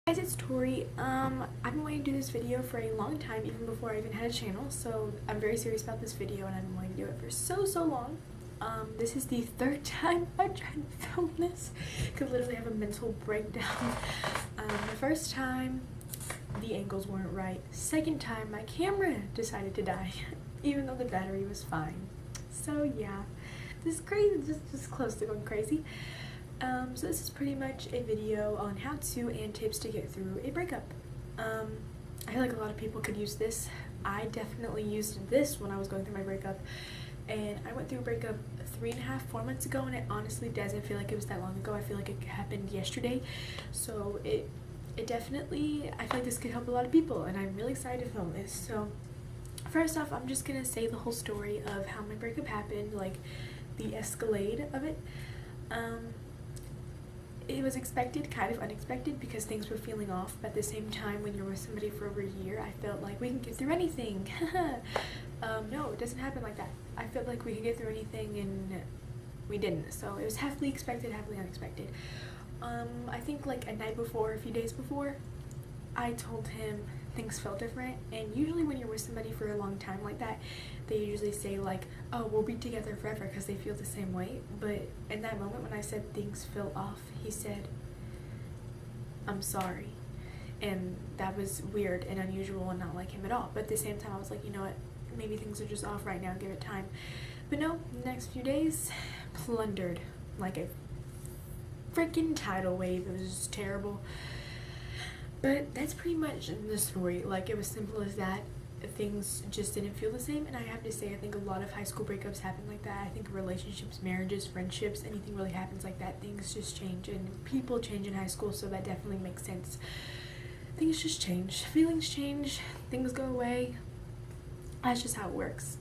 Guys, it's Tori. I've been wanting to do this video for a long time, even before I even had a channel, so I'm very serious about this video and I've been wanting to do it for so long. This is the third time I've tried to film this. I could literally have a mental breakdown. The first time, the angles weren't right. Second time, my camera decided to die, even though the battery was fine. So yeah, this is crazy, just close to going crazy. So this is pretty much a video on how to and tips to get through a breakup. I feel like a lot of people could use this. I definitely used this when I was going through my breakup, and I went through a breakup 4 months ago, and it honestly doesn't feel like it was that long ago. I feel like it happened yesterday, so it definitely, I feel like this could help a lot of people, and I'm really excited to film this. So first off, I'm just gonna say the whole story of how my breakup happened, like the escalade of it. It was expected, kind of unexpected, because things were feeling off. But at the same time, when you're with somebody for over a year, I felt like we can get through anything. No, it doesn't happen like that. I felt like we could get through anything, and we didn't. So it was halfly expected, halfly unexpected. I think like a night before, a few days before, I told him things felt different. And usually when you're with somebody for a long time like that, they usually say like, oh, we'll be together forever, because they feel the same way. But in that moment when I said things feel off, he said, I'm sorry. And that was weird and unusual and not like him at all. But at the same time, I was like, you know what, maybe things are just off right now, give it time. But no, the next few days, plundered like a freaking tidal wave. It was just terrible. But that's pretty much the story. Like, it was simple as that. Things just didn't feel the same, and I have to say, I think a lot of high school breakups happen like that. I think relationships, marriages, friendships, anything really happens like that. Things just change, and people change in high school, so that definitely makes sense. Things just change. Feelings change. Things go away. That's just how it works.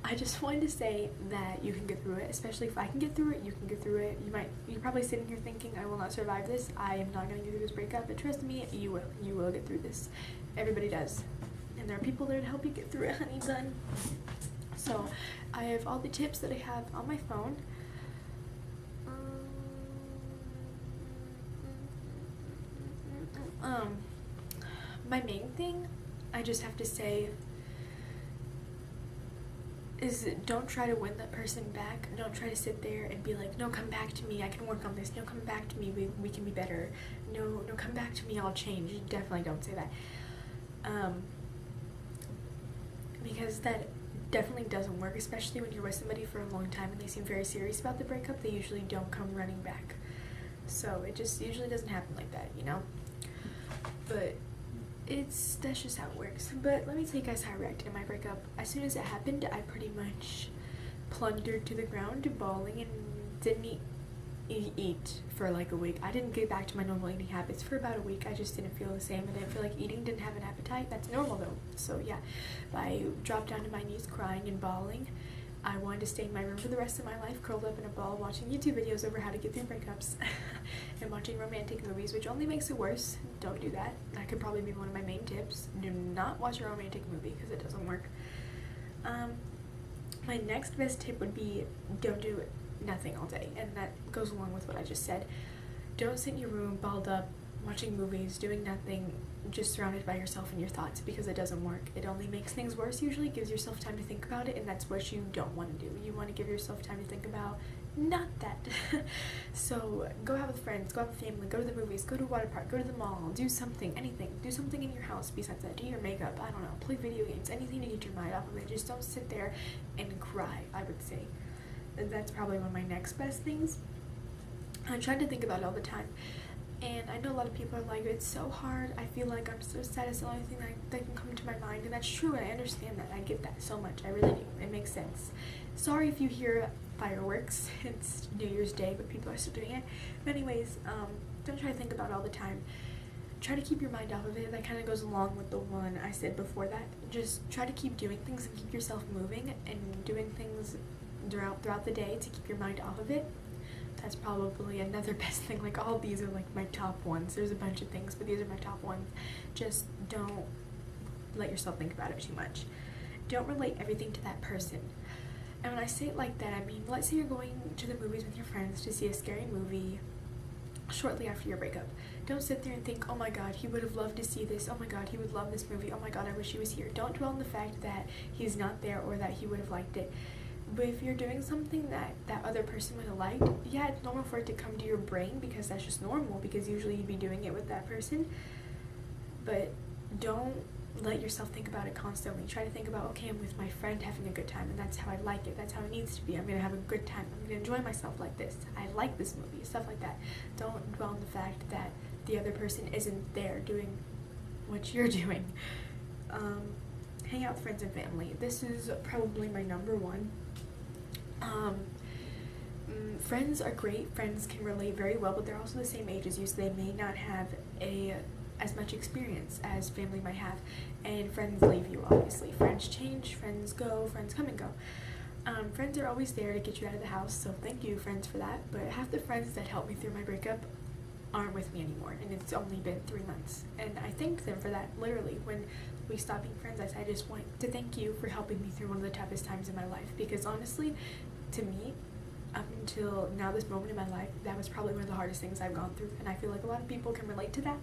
I just wanted to say that you can get through it, especially if I can get through it, you can get through it. You're probably sitting here thinking, I will not survive this. I am not going to get through this breakup, but trust me, you will. You will get through this. Everybody does. And there are people there to help you get through it, honey bun. So, I have all the tips that I have on my phone. My main thing, I just have to say, is don't try to win that person back. Don't try to sit there and be like, no, come back to me, I can work on this. No, come back to me, we can be better. No, come back to me, I'll change. Definitely don't say that. Because that definitely doesn't work, especially when you're with somebody for a long time and they seem very serious about the breakup. They usually don't come running back. So it just usually doesn't happen like that, you know? But that's just how it works. But let me tell you guys how I reacted to my breakup. As soon as it happened, I pretty much plundered to the ground, bawling, and didn't eat for like a week. I didn't get back to my normal eating habits for about a week. I just didn't feel the same. I didn't feel like eating, didn't have an appetite. That's normal though. So yeah, I dropped down to my knees crying and bawling. I wanted to stay in my room for the rest of my life, curled up in a ball, watching YouTube videos over how to get through breakups and watching romantic movies, which only makes it worse. Don't do that. That could probably be one of my main tips. Do not watch a romantic movie, because it doesn't work. My next best tip would be don't do nothing all day, and that goes along with what I just said. Don't sit in your room balled up watching movies, doing nothing, just surrounded by yourself and your thoughts, because it doesn't work. It only makes things worse. Usually gives yourself time to think about it, and that's what you don't want to do. You want to give yourself time to think about not that. So go out with friends, go out with family, go to the movies, go to a water park, go to the mall, do something, anything. Do something in your house besides that. Do your makeup, I don't know, play video games, anything to get your mind off of it. Just don't sit there and cry, I would say. That's probably one of my next best things. I try to think about it all the time. And I know a lot of people are like, it's so hard, I feel like I'm so sad, it's the only thing that can come to my mind. And that's true, and I understand that. I get that so much. I really do. It makes sense. Sorry if you hear fireworks. It's New Year's Day, but people are still doing it. But anyways, don't try to think about it all the time. Try to keep your mind off of it. That kind of goes along with the one I said before that. Just try to keep doing things and keep yourself moving and doing things throughout the day to keep your mind off of it. That's probably another best thing. Like, all of these are like my top ones. There's a bunch of things, but these are my top ones. Just don't let yourself think about it too much. don't relate everything to that person. And when I say it like that, I mean, let's say you're going to the movies with your friends to see a scary movie shortly after your breakup. Don't sit there and think, oh my god, he would have loved to see this, oh my god, he would love this movie, oh my god, I wish he was here. Don't dwell on the fact that he's not there or that he would have liked it. But if you're doing something that that other person would have liked, yeah, it's normal for it to come to your brain because that's just normal, because usually you'd be doing it with that person. But don't let yourself think about it constantly. Try to think about, okay, I'm with my friend having a good time, and that's how I like it. That's how it needs to be. I'm going to have a good time. I'm going to enjoy myself like this. I like this movie, stuff like that. Don't dwell on the fact that the other person isn't there doing what you're doing. Hang out with friends and family. This is probably my number one. Friends are great. Friends can relate very well, but they're also the same age as you, so they may not have as much experience as family might have. And friends leave you, obviously. Friends change, friends go, friends come and go. Friends are always there to get you out of the house, so thank you, friends, for that. But half the friends that helped me through my breakup aren't with me anymore, and it's only been 3 months. And I thanked them for that, literally. When we stopped being friends, I said, I just want to thank you for helping me through one of the toughest times in my life. Because honestly, to me, up until now, this moment in my life, that was probably one of the hardest things I've gone through. And I feel like a lot of people can relate to that.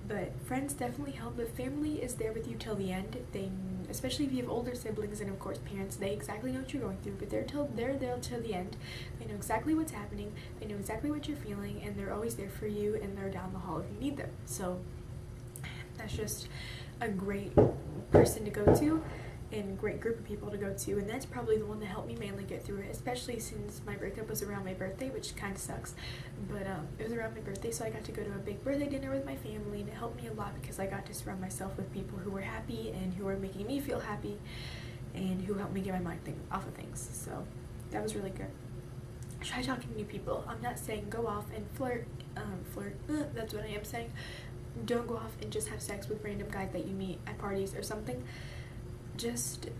But friends definitely help, but family is there with you till the end. They, especially if you have older siblings and of course parents, they exactly know what you're going through, but they're there till the end. They know exactly what's happening, they know exactly what you're feeling, and they're always there for you, and they're down the hall if you need them. So that's just a great person to go to, and a great group of people to go to, and that's probably the one that helped me mainly get through it, especially since my breakup was around my birthday, which kind of sucks, but it was around my birthday, so I got to go to a big birthday dinner with my family, and it helped me a lot because I got to surround myself with people who were happy and who were making me feel happy and who helped me get my mind off of things. So that was really good. Try talking to new people. I'm not saying go off and flirt, that's what I am saying. Don't go off and just have sex with random guys that you meet at parties or something. Just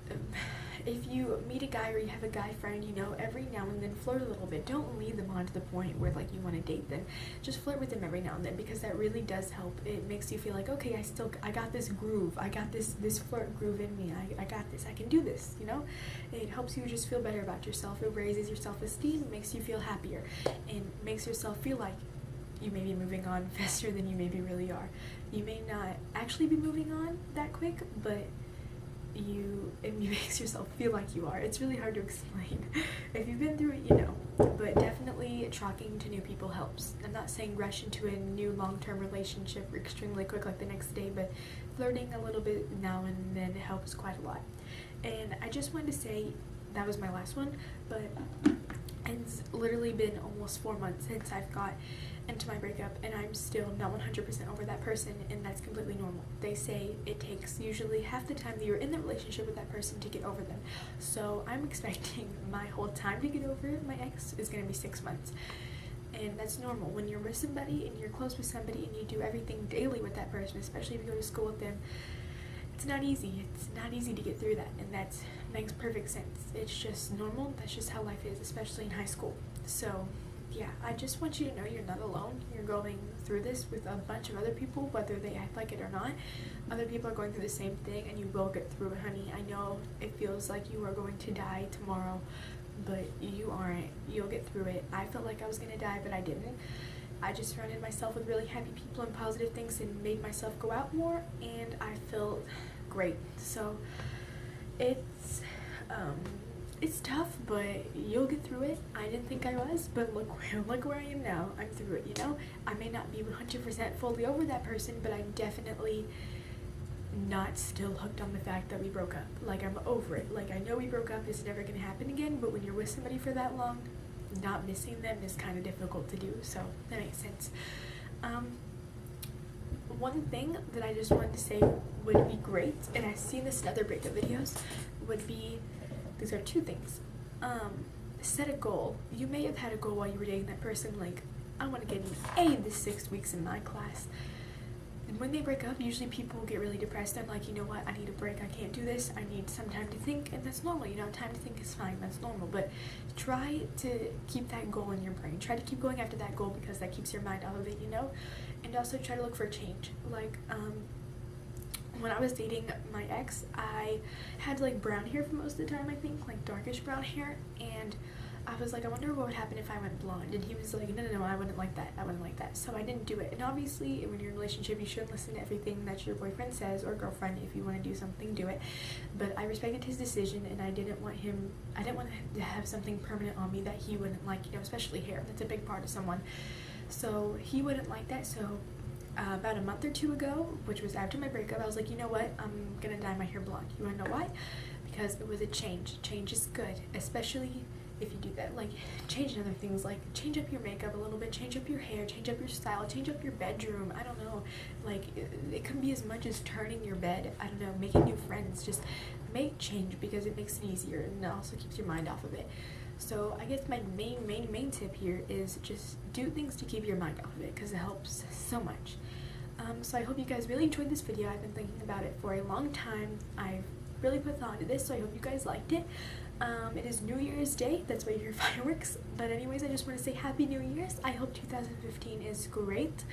if you meet a guy or you have a guy friend, you know, every now and then flirt a little bit. Don't lead them on to the point where like you want to date them. Just flirt with them every now and then, because that really does help. It makes you feel like, okay, I got this groove. I got this flirt groove in me. I got this. I can do this, you know? It helps you just feel better about yourself. It raises your self-esteem, makes you feel happier, and makes yourself feel like you may be moving on faster than you maybe really are. You may not actually be moving on that quick, but it makes yourself feel like you are. It's really hard to explain. If you've been through it, you know. But definitely talking to new people helps. I'm not saying rush into a new long-term relationship extremely quick like the next day, but flirting a little bit now and then helps quite a lot. And I just wanted to say that was my last one, but it's literally been almost 4 months since I've got into my breakup, and I'm still not 100% over that person, and that's completely normal. They say it takes usually half the time that you're in the relationship with that person to get over them. So I'm expecting my whole time to get over my ex is going to be 6 months. And that's normal. When you're with somebody and you're close with somebody and you do everything daily with that person, especially if you go to school with them, it's not easy. It's not easy to get through that, and that makes perfect sense. It's just normal. That's just how life is, especially in high school. So yeah, I just want you to know you're not alone. You're going through this with a bunch of other people, whether they act like it or not. Other people are going through the same thing, and you will get through it, honey. I know it feels like you are going to die tomorrow, but you aren't. You'll get through it. I felt like I was going to die, but I didn't. I just surrounded myself with really happy people and positive things and made myself go out more, and I felt great. So it's tough, but you'll get through it. I didn't think I was, but look where I am now. I'm through it, you know? I may not be 100% fully over that person, but I'm definitely not still hooked on the fact that we broke up. Like, I'm over it. Like, I know we broke up, it's never gonna happen again, but when you're with somebody for that long, not missing them is kind of difficult to do, so that makes sense. One thing that I just wanted to say would be great, and I've seen this in other breakup videos, would be, these are 2 things. Set a goal. You may have had a goal while you were dating that person, like, I want to get an A this 6 weeks in my class. And when they break up, usually people get really depressed. They're like, you know what, I need a break, I can't do this, I need some time to think, and that's normal, you know, time to think is fine, that's normal, but try to keep that goal in your brain. Try to keep going after that goal, because that keeps your mind out of it, you know, and also try to look for a change. Like, when I was dating my ex, I had like brown hair for most of the time, I think, like darkish brown hair, and I was like, I wonder what would happen if I went blonde. And he was like, no, I wouldn't like that. I wouldn't like that. So I didn't do it. And obviously, when you're in a relationship, you shouldn't listen to everything that your boyfriend says or girlfriend. If you want to do something, do it. But I respected his decision, and I didn't want him to have something permanent on me that he wouldn't like, you know, especially hair. That's a big part of someone. So he wouldn't like that. So about a month or two ago, which was after my breakup, I was like, you know what? I'm gonna dye my hair blonde. You wanna know why? Because it was a change. Change is good, especially if you do that, like change other things, like change up your makeup a little bit, change up your hair, change up your style, change up your bedroom. I don't know, like it can be as much as turning your bed. I don't know, making new friends. Just make change because it makes it easier, and it also keeps your mind off of it. So I guess my main tip here is just do things to keep your mind off of it, because it helps so much. So I hope you guys really enjoyed this video. I've been thinking about it for a long time. I've really put thought into this, so I hope you guys liked it. It is New Year's Day, that's why you hear fireworks. But anyways, I just want to say Happy New Year's. I hope 2015 is great,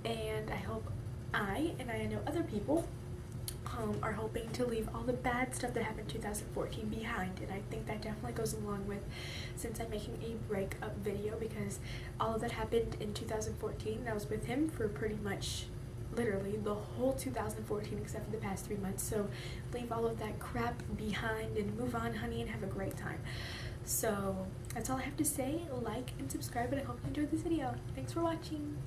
and I hope I know other people are hoping to leave all the bad stuff that happened in 2014 behind. And I think that definitely goes along with, since I'm making a breakup video, because all of that happened in 2014. I was with him for pretty much literally the whole 2014 except for the past 3 months. So leave all of that crap behind and move on, honey, and have a great time. So that's all I have to say. Like and subscribe, and I hope you enjoyed this video. Thanks for watching.